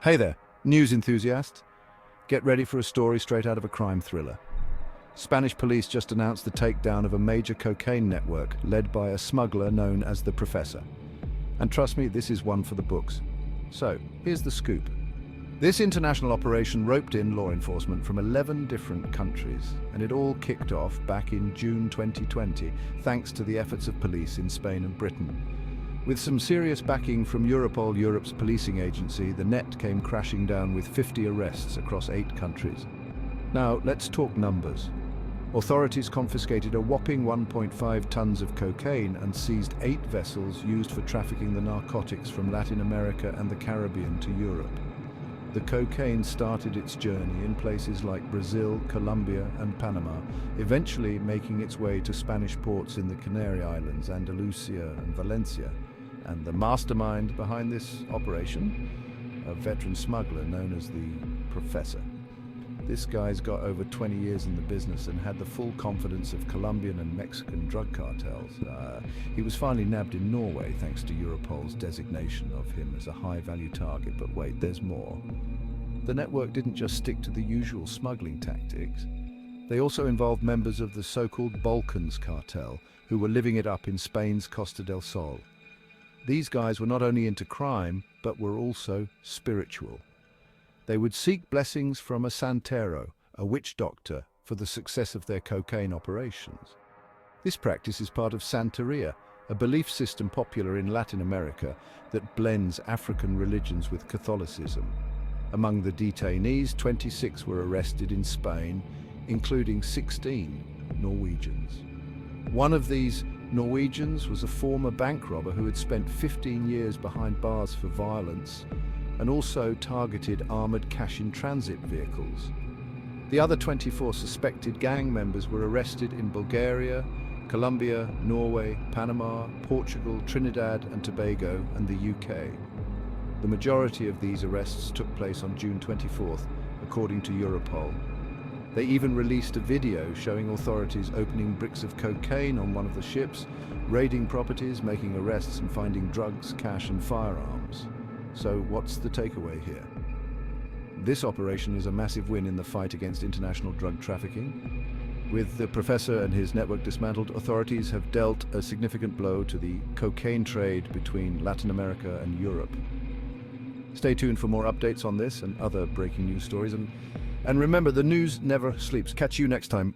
Hey there, news enthusiasts. Get ready for a story straight out of a crime thriller. Spanish police just announced the takedown of a major cocaine network led by a smuggler known as the Professor. And trust me, this is one for the books. So, here's the scoop. This international operation roped in law enforcement from 11 different countries, and it all kicked off back in June 2020, thanks to the efforts of police in Spain and Britain. With some serious backing from Europol, Europe's policing agency, the net came crashing down with 50 arrests across 8 countries. Now, let's talk numbers. Authorities confiscated a whopping 1.5 tons of cocaine and seized 8 vessels used for trafficking the narcotics from Latin America and the Caribbean to Europe. The cocaine started its journey in places like Brazil, Colombia, and Panama, eventually making its way to Spanish ports in the Canary Islands, Andalusia, and Valencia. And the mastermind behind this operation? A veteran smuggler known as the Professor. This guy's got over 20 years in the business and had the full confidence of Colombian and Mexican drug cartels. He was finally nabbed in Norway thanks to Europol's designation of him as a high-value target. But wait, there's more. The network didn't just stick to the usual smuggling tactics. They also involved members of the so-called Balkans cartel, who were living it up in Spain's Costa del Sol. These guys were not only into crime, but were also spiritual. They would seek blessings from a santero, a witch doctor, for the success of their cocaine operations. This practice is part of Santeria, a belief system popular in Latin America that blends African religions with Catholicism. Among the detainees, 26 were arrested in Spain, including 16 Norwegians. One of these Norwegians was a former bank robber who had spent 15 years behind bars for violence and also targeted armored cash-in-transit vehicles. The other 24 suspected gang members were arrested in Bulgaria, Colombia, Norway, Panama, Portugal, Trinidad and Tobago, and the UK. The majority of these arrests took place on June 24th, according to Europol. They even released a video showing authorities opening bricks of cocaine on one of the ships, raiding properties, making arrests and finding drugs, cash and firearms. So what's the takeaway here? This operation is a massive win in the fight against international drug trafficking. With the Professor and his network dismantled, authorities have dealt a significant blow to the cocaine trade between Latin America and Europe. Stay tuned for more updates on this and other breaking news stories. And remember, the news never sleeps. Catch you next time.